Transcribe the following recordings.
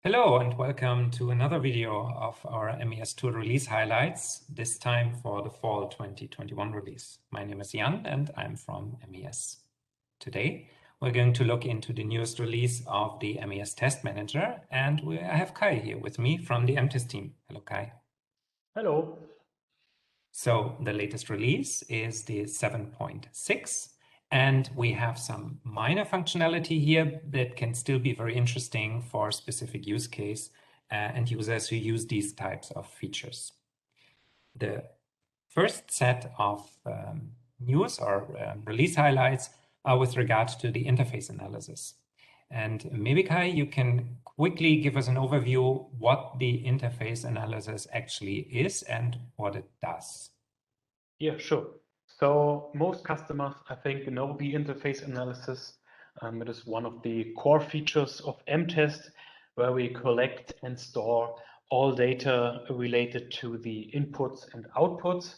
Hello and welcome to another video of our MES tool release highlights, this time for the fall 2021 release. My name is Jan and I'm from MES. Today we're going to look into the newest release of the MES Test Manager, and I have Kai here with me from the MTest team. Hello, Kai. Hello. So the latest release is the 7.6. And we have some minor functionality here that can still be very interesting for a specific use case and users who use these types of features. The first set of news or release highlights are with regard to the interface analysis. And maybe, Kai, you can quickly give us an overview what the interface analysis actually is and what it does. Yeah, sure. So most customers, I think, know the interface analysis. It is one of the core features of MTest, where we collect and store all data related to the inputs and outputs.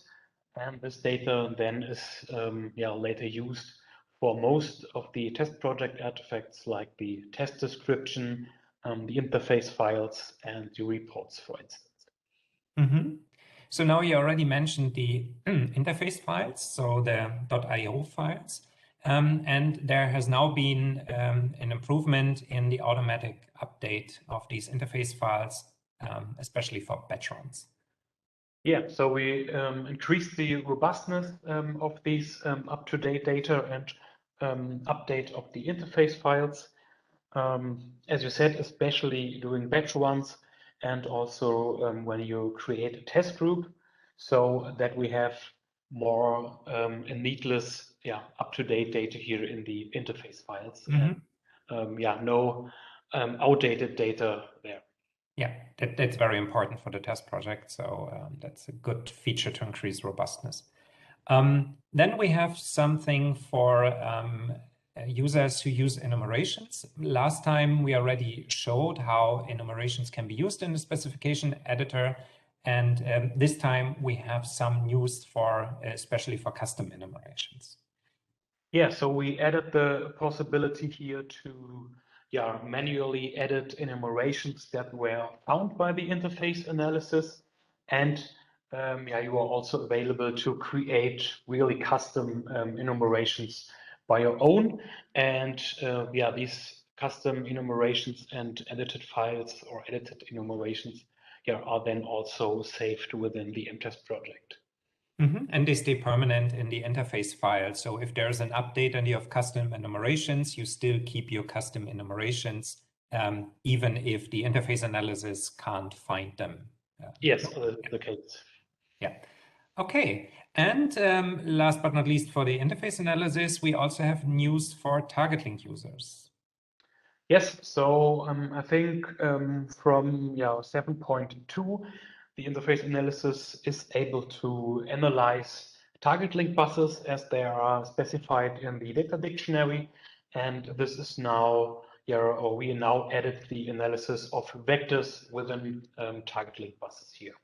And this data then is later used for most of the test project artifacts, like the test description, the interface files, and the reports, for instance. Mm-hmm. So now you already mentioned the interface files, so the .io files, and there has now been an improvement in the automatic update of these interface files, especially for batch runs. Yeah, so we increased the robustness of these up-to-date data and update of the interface files. As you said, especially during batch runs and also when you create a test group, so that we have more a needless, up-to-date data here in the interface files. Mm-hmm. And no outdated data there. Yeah, that's very important for the test project. So that's a good feature to increase robustness. Then we have something for users who use enumerations. Last time we already showed how enumerations can be used in the specification editor. And this time we have some news for, especially for custom enumerations. Yeah, so we added the possibility here to manually edit enumerations that were found by the interface analysis. And you are also available to create really custom enumerations by your own. And these custom enumerations and edited files or edited enumerations are then also saved within the MTest project. Mm-hmm. And they stay permanent in the interface file. So if there's an update and you have custom enumerations, you still keep your custom enumerations, even if the interface analysis can't find them. Yes, the case. Yeah. Okay. And last but not least, for the interface analysis, we also have news for TargetLink users. Yes, so I think from 7.2, the interface analysis is able to analyze TargetLink buses as they are specified in the data dictionary, and this is now we now added the analysis of vectors within TargetLink buses here.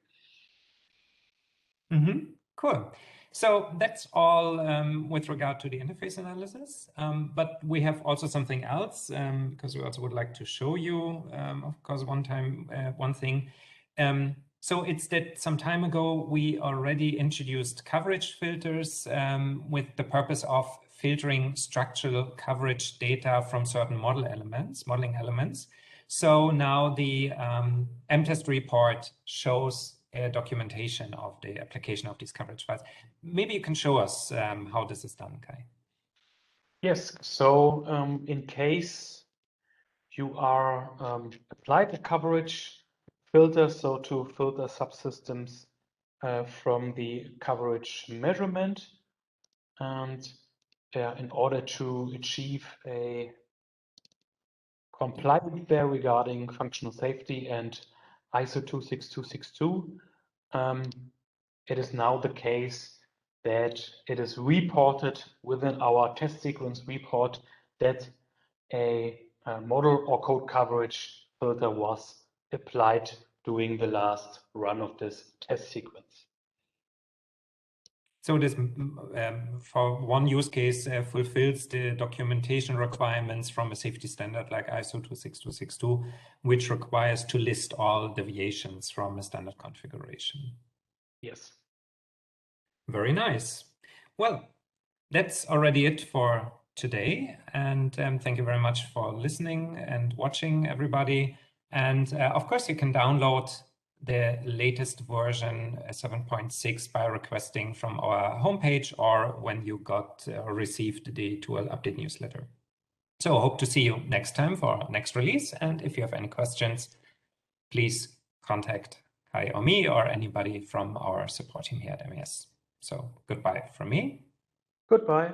Mm-hmm. Cool. So that's all with regard to the interface analysis, but we have also something else because we also would like to show you, of course, one thing. So it's that some time ago, we already introduced coverage filters with the purpose of filtering structural coverage data from certain modeling elements. So now the MTest report shows documentation of the application of these coverage files. Maybe you can show us how this is done, Kai. Yes, so in case you are applied a coverage filter, so to filter subsystems from the coverage measurement, and in order to achieve a compliance there regarding functional safety and ISO 26262, it is now the case that it is reported within our test sequence report that a model or code coverage filter was applied during the last run of this test sequence. So this, for one use case, fulfills the documentation requirements from a safety standard like ISO 26262, which requires to list all deviations from a standard configuration. Yes. Very nice. Well, that's already it for today. And thank you very much for listening and watching, everybody. And of course, you can download the latest version 7.6 by requesting from our homepage or when you got or received the tool update newsletter. So hope to see you next time for our next release. And if you have any questions, please contact Kai or me or anybody from our support team here at MES. So goodbye from me. Goodbye.